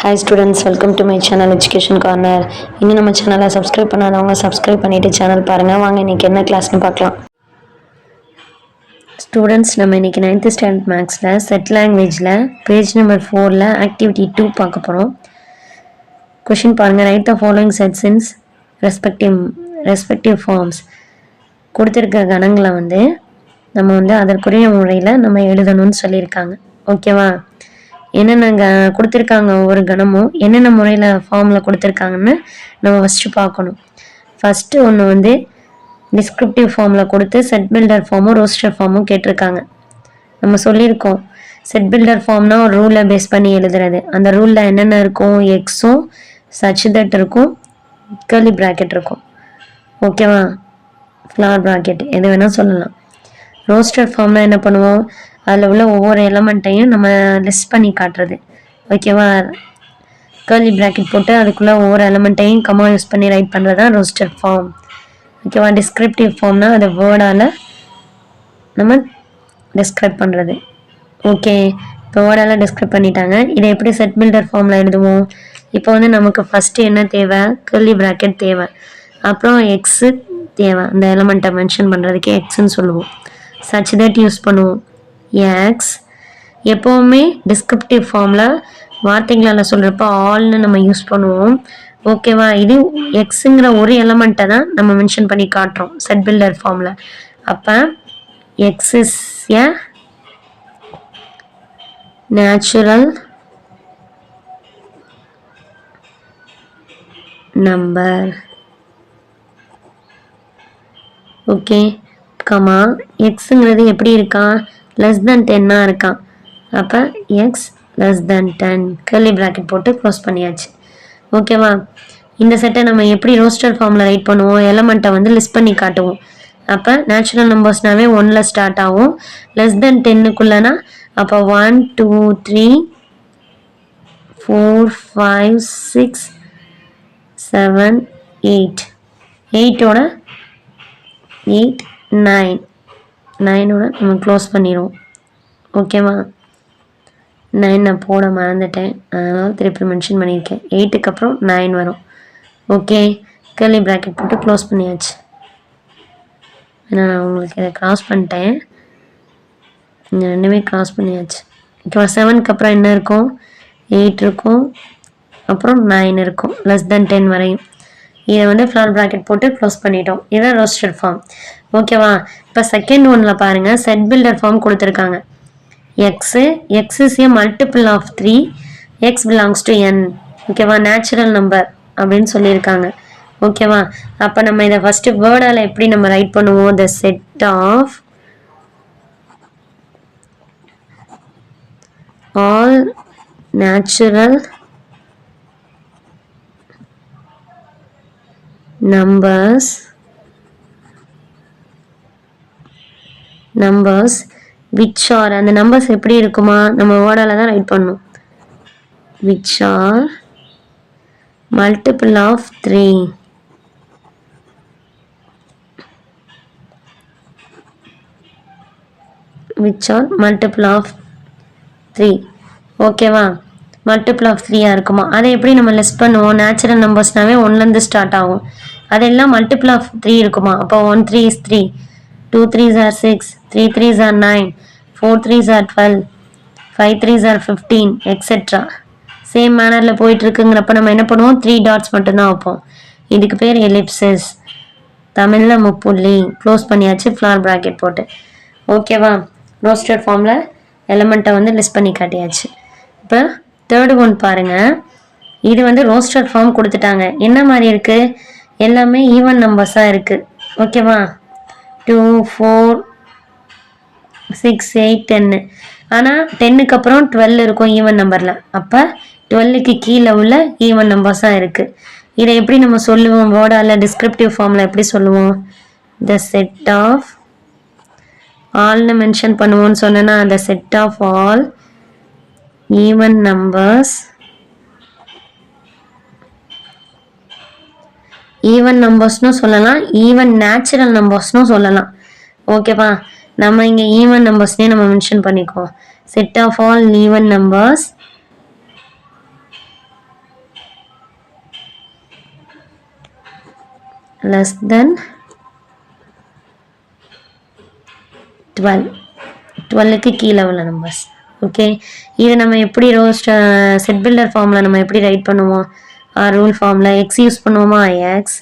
Hi students, welcome to my channel Education Corner. இன்னும் நம்ம சேனலை சப்ஸ்கிரைப் பண்ணாதவங்க சப்ஸ்கிரைப் பண்ணிட்டு சேனல் பாருங்க. வாங்க இன்னைக்கு என்ன கிளாஸ்னு பார்க்கலாம். ஸ்டூடெண்ட்ஸ், நம்ம இன்னைக்கு 9th ஸ்டாண்டர்ட் மேக்ஸில் செட் லாங்குவேஜில் பேஜ் நம்பர் 4ல் ஆக்டிவிட்டி 2 பார்க்க போகிறோம். கொஷின் பாருங்கள். Write the following sets in respective forms. கொடுத்துருக்க கணங்களை நம்ம அதற்குரிய முறையில் நம்ம எழுதணும்னு சொல்லியிருக்காங்க. ஓகேவா? என்னென்ன கொடுத்துருக்காங்க, ஒவ்வொரு கணமும் என்னென்ன முறையில் ஃபார்மில் கொடுத்துருக்காங்கன்னு நம்ம ஃபஸ்ட்டு பார்க்கணும். ஃபஸ்ட்டு ஒன்று டிஸ்கிரிப்டிவ் ஃபார்மில் கொடுத்து செட் பில்டர் ஃபார்மும் ரோஸ்டர் ஃபார்மும் கேட்டிருக்காங்க. நம்ம சொல்லியிருக்கோம், செட் பில்டர் ஃபார்ம்னா ஒரு ரூலை பேஸ் பண்ணி எழுதுறது. அந்த ரூலில் என்னென்ன இருக்கும், எக்ஸும் சச் தட் இருக்கும், கர்லி ப்ராக்கெட் இருக்கும். ஓகேவா? ஃப்ளார் ப்ராக்கெட் எது வேணால் சொல்லலாம். ரோஸ்டர் ஃபார்ம்னா என்ன பண்ணுவோம், அதில் உள்ள ஒவ்வொரு எலமெண்ட்டையும் நம்ம லிஸ்ட் பண்ணி காட்டுறது. ஓகேவா? கர்லி ப்ராக்கெட் போட்டு அதுக்குள்ளே ஒவ்வொரு எலமெண்ட்டையும் கமா யூஸ் பண்ணி ரைட் பண்ணுறது தான் ரோஸ்டர் ஃபார்ம். ஓகேவா? டிஸ்கிரிப்டிவ் ஃபார்ம்னா அதை வேர்டால் நம்ம டிஸ்கிரைப் பண்ணுறது. ஓகே, இப்போ வேர்டால் டிஸ்கிரைப் பண்ணிட்டாங்க. இதை எப்படி செட் பில்டர் ஃபார்மில் எழுதுவோம்? இப்போ நமக்கு ஃபஸ்ட்டு என்ன தேவை, கர்லி ப்ராக்கெட் தேவை. அப்புறம் எக்ஸு தேவை, அந்த எலமெண்ட்டை மென்ஷன் பண்ணுறதுக்கு எக்ஸுன்னு சொல்லுவோம். சச் தட் யூஸ் பண்ணுவோம். எக்ஸ் எப்போவுமே டிஸ்கிரிப்டிவ் ஃபார்மில் வார்த்தைகளால் சொல்கிறப்ப ஆல்னு நம்ம யூஸ் பண்ணுவோம். ஓகேவா? இது எக்ஸுங்கிற ஒரு எலமெண்ட்டை தான் நம்ம மென்ஷன் பண்ணி காட்டுறோம் செட் பில்டர் ஃபார்மில். அப்போ X is a natural number. Okay, comma எக்ஸுங்கிறது எப்படி இருக்கான், லெஸ் தென் 10 இருக்கான். அப்போ X less than 10 curly bracket போட்டு க்ளோஸ் பண்ணியாச்சு. ஓகேவா? இந்த செட்டை நம்ம எப்படி ரோஸ்டர் ஃபார்மில் ரைட் பண்ணுவோம், எலமெண்ட்டை லிஸ்ட் பண்ணி காட்டுவோம். அப்போ நேச்சுரல் நம்பர்ஸ்னாவே 1ல் ஸ்டார்ட் ஆகும். லெஸ் தென் 10க்குள்ளனா அப்போ 1 2 3 4 5 6 7 8 8ஓட 8 9 9ஓட நம்ம க்ளோஸ் பண்ணிடுவோம். ஓகேவா? 9 நான் போட மறந்துட்டேன், அதனால் திருப்பி மென்ஷன் பண்ணியிருக்கேன். 8க்கு அப்புறம் 9 வரும். ஓகே, கர்லி ப்ராக்கெட் போட்டு க்ளோஸ் பண்ணியாச்சு. ஏன்னா நான் உங்களுக்கு இதை க்ராஸ் பண்ணிட்டேன், இந்த ரெண்டுமே க்ராஸ் பண்ணியாச்சு. இப்போ 7க்கு அப்புறம் என்ன இருக்கும், 8 இருக்கும், அப்புறம் 9 இருக்கும், லெஸ் தென் 10 வரையும். இதை ஃப்ளார் ப்ராக்கெட் போட்டு க்ளோஸ் பண்ணிட்டோம். இதுதான் ரோஸ்டர் ஃபார்ம். ஓகேவா? இப்போ செகண்ட் ஒன்னில் பாருங்கள், செட் பில்டர் ஃபார்ம் கொடுத்துருக்காங்க. X is a multiple of 3, X belongs to n. ஓகேவா? நேச்சுரல் நம்பர் அப்படின்னு சொல்லியிருக்காங்க. ஓகேவா? அப்போ நம்ம இதை ஃபஸ்ட்டு வேர்டால் எப்படி நம்ம ரைட் பண்ணுவோம், the set of all natural numbers which are, அந்த நம்பர்ஸ் எப்படி இருக்குமா, நம்ம வேர்டால தான் ரைட் பண்ணணும். which are multiple of 3. which are multiple of 3. ஓகேவா? மல்டிபிள் ஆஃப் 3 இருக்குமா, அதை எப்படி நம்ம லிஸ்ட் பண்ணுவோம், நேச்சுரல் நம்பர்ஸ்னாவே 1லேருந்து ஸ்டார்ட் ஆகும். அதெல்லாம் மல்டிபிள் ஆஃப் 3 இருக்குமா. அப்போ 1 3 is 3, 2 3s are 6, 3 3s are 9, 4 3s are 12, 5 3s are 15, etcetera. Same மேனரில் போயிட்டுருக்குங்கிறப்ப நம்ம என்ன பண்ணுவோம், 3 டாட்ஸ் மட்டும்தான் வைப்போம். இதுக்கு பேர் எலிப்சஸ், தமிழில் முப்புள்ளி. க்ளோஸ் பண்ணியாச்சு ஃப்ளார் ப்ராக்கெட் போட்டு. ஓகேவா? ரோஸ்டர் ஃபார்மில் எலமெண்ட்டை லிஸ்ட் பண்ணி காட்டியாச்சு. இப்போ தேர்டு ஒன் பாருங்கள். இது ரோஸ்டர் ஃபார்ம் கொடுத்துட்டாங்க. என்ன மாதிரி இருக்குது, எல்லாமே ஈவன் நம்பர்ஸாக இருக்குது. ஓகேவா? 2 4 6 8 10. ஆனால் 10க்கு அப்புறம் 12 இருக்கும் ஈவன் நம்பரில். அப்போ 12க்கு கீழே உள்ள ஈவன் நம்பர்ஸாக இருக்குது. இதை எப்படி நம்ம சொல்லுவோம், வேர்டால் டிஸ்கிரிப்டிவ் ஃபார்மில் எப்படி சொல்லுவோம், த செட் ஆஃப் ஆல்னு மென்ஷன் பண்ணுவோன்னு சொன்னேன்னா, the set of all even numbers, even நம்பர்ஸ்னும் சொல்லலாம், ஈவன் நேச்சுரல் நம்பர்ஸ்னும் சொல்லலாம். ஓகேவா? நம்ம இங்கே ஈவன் நம்பர்ஸ்னே நம்ம மென்ஷன் பண்ணிக்குவோம். Set of all even numbers less than 12. 12க்கு கீழே உள்ள நம்பர்ஸ். ஓகே, இதை நம்ம எப்படி செட் பில்டர் ஃபார்மில் நம்ம எப்படி ரைட் பண்ணுவோம்? ரூல் ஃபார்மில் எக்ஸ் யூஸ் பண்ணுவோமா? X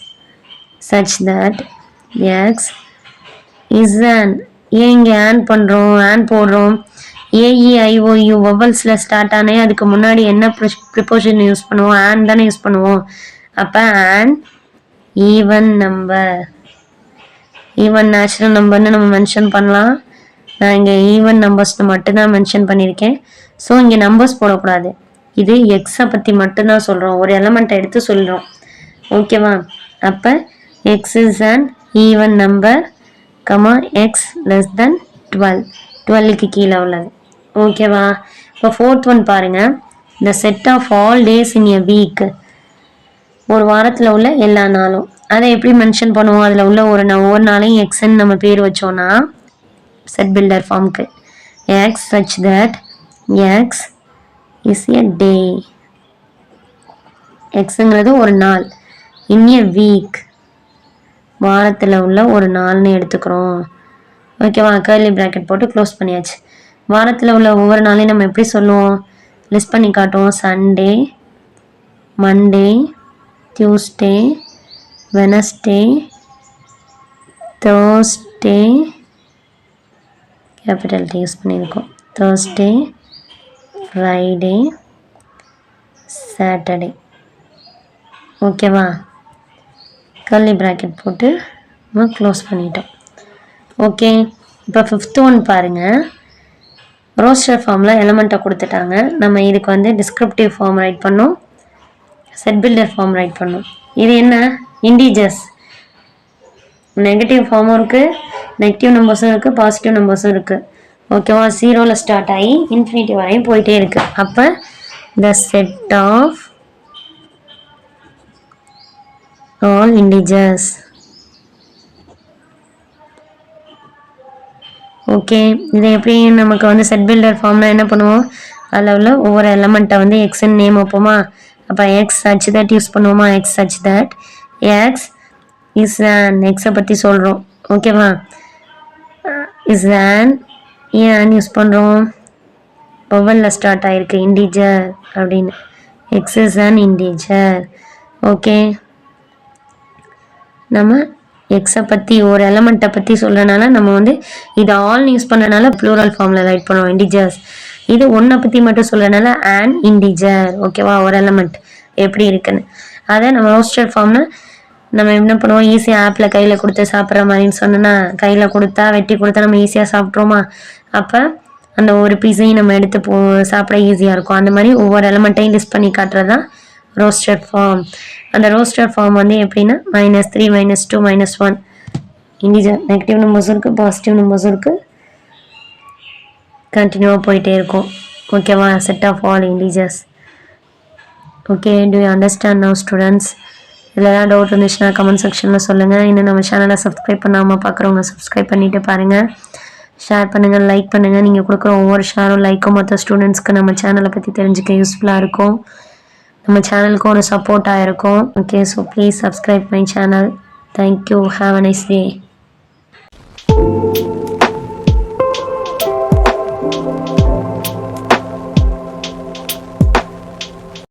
such that x is an. ஏன் இங்கே ஆன் பண்ணுறோம், ஆன் போடுறோம்? AEIOU வவல்ஸில் ஸ்டார்ட் ஆனே அதுக்கு முன்னாடி என்ன ப்ரிப்போஷன் யூஸ் பண்ணுவோம்? ஆன் தானே யூஸ் பண்ணுவோம். அப்போ on even number, even natural நம்பர்னு நம்ம மென்ஷன் பண்ணலாம். நான் இங்கே ஈவன் நம்பர்ஸ்னு மட்டும்தான் மென்ஷன் பண்ணியிருக்கேன். ஸோ இங்கே நம்பர்ஸ் போடக்கூடாது. இது எக்ஸை பற்றி மட்டும்தான் சொல்கிறோம், ஒரு எலமெண்ட்டை எடுத்து சொல்கிறோம். ஓகேவா? அப்போ X is an even number comma X less than 12. 12க்கு கீழே உள்ளது. ஓகேவா? இப்போ 4th ஒன் பாருங்கள். The set of all days in a week. ஒரு வாரத்தில் உள்ள எல்லா நாளும். அதை எப்படி மென்ஷன் பண்ணுவோம்? அதில் உள்ள ஒவ்வொரு நாளையும் எக்ஸ்ன்னு நம்ம பேர் வச்சோன்னா செட் பில்டர் ஃபார்முக்கு X such that X is a day. எக்ஸுங்கிறது ஒரு நாள். இன் எ வீக், வாரத்தில் உள்ள ஒரு நாள்னு எடுத்துக்கிறோம். ஓகேவா? கர்லி ப்ராக்கெட் போட்டு க்ளோஸ் பண்ணியாச்சு. வாரத்தில் உள்ள ஒவ்வொரு நாளையும் நம்ம எப்படி சொல்லுவோம்? லிஸ்ட் பண்ணி காட்டுவோம். Sunday, Monday, Tuesday, Wednesday, Thursday, capital T use பண்ணியிருக்கோம், தேர்ஸ்டே, ஃப்ரைடே, சாட்டர்டே. ஓகேவா? கர்லி ப்ராக்கெட் போட்டு நம்ம க்ளோஸ் பண்ணிட்டோம். ஓகே, இப்போ 5th ஒன் பாருங்கள். ரோஸ்டர் ஃபார்மில் எலமெண்ட்டை கொடுத்துட்டாங்க. நம்ம இதுக்கு வந்து டிஸ்கிரிப்டிவ் ஃபார்ம் ரைட் பண்ணோம், செட் பில்டர் ஃபார்ம் ரைட் பண்ணோம். இது என்ன? இண்டீஜர்ஸ். நெகட்டிவ் ஃபார்மும் இருக்குது, நெகட்டிவ் நம்பர்ஸும் இருக்குது, பாசிட்டிவ் நம்பர்ஸும் இருக்குது. ஓகேவா? 0ல் ஸ்டார்ட் ஆகி இன்ஃபினிட்டி வரையும் போயிட்டே இருக்குது. அப்போ the set of all integers. Okay, இதை எப்படி நமக்கு வந்து செட் பில்டர் ஃபார்ம்னா என்ன பண்ணுவோம்? அதில் உள்ள ஒவ்வொரு எலமெண்ட்டை வந்து எக்ஸ்ன்னு நேம் வைப்போமா? அப்போ எக்ஸ் சச் தட் யூஸ் பண்ணுவோமா? X such that X is on. எக்ஸை பற்றி சொல்கிறோம். ஓகேவா? Is on. ஏன் ஆன் யூஸ் பண்ணுறோம்? வவலில் ஸ்டார்ட் ஆகிருக்கு, இண்டீஜர் அப்படின்னு. X is on integer. Okay, நம்ம எக்ஸை பற்றி ஒரு எலமெண்ட்டை பற்றி சொல்கிறனால நம்ம வந்து இது ஆல்னு யூஸ் பண்ணுறனால ப்ளூரல் ஃபார்மில் ரைட் பண்ணுவோம், இண்டீஜர்ஸ். இது ஒன்றை பற்றி மட்டும் சொல்கிறனால ஆன் இண்டீஜர். ஓகேவா? ஒரு எலமெண்ட் எப்படி இருக்குன்னு அதை நம்ம ரோஸ்டர் ஃபார்ம்னா நம்ம என்ன பண்ணுவோம்? ஈஸியாக ஆப்பில் கையில் கொடுத்து சாப்பிட்ற மாதிரின்னு சொன்னோன்னா, கையில் கொடுத்தா வெட்டி கொடுத்தா நம்ம ஈஸியாக சாப்பிட்றோமா? அப்போ அந்த ஒரு பீஸையும் நம்ம எடுத்து சாப்பிட ஈஸியாக இருக்கும். அந்த மாதிரி ஒவ்வொரு எலமெண்ட்டையும் லிஸ்ட் பண்ணி காட்டுறது தான் ரோஸ்டர் ஃபார்ம். அந்த ரோஸ்டர் ஃபார்ம் வந்து எப்படின்னா -3 -2 -1 இண்டீஜர், நெகட்டிவ் நம்பர்ஸும் இருக்குது, பாசிட்டிவ் நம்பர்ஸும் இருக்குது, கண்டினியூவாக போயிட்டே இருக்கும். ஓகேவா? Set of all integers. Okay, do you understand now students? இதில் ஏதாவது டவுட் இருந்துச்சுன்னா கமெண்ட் செக்ஷனில் சொல்லுங்கள். இன்னும் நம்ம சேனலை சப்ஸ்கிரைப் பண்ணாமல் பார்க்குறவங்க சப்ஸ்கிரைப் பண்ணிவிட்டு பாருங்கள், ஷேர் பண்ணுங்கள், லைக் பண்ணுங்கள். நீங்கள் கொடுக்குற ஒவ்வொரு ஷேரும் லைக்கும் மற்ற ஸ்டூடெண்ட்ஸ்க்கு நம்ம சேனலை பற்றி தெரிஞ்சுக்க யூஸ்ஃபுல்லாக இருக்கும், நம்ம சேனலுக்கு ஒரு சப்போர்ட்டாக இருக்கும். Okay, so please subscribe my channel. Thank you. Have a nice day.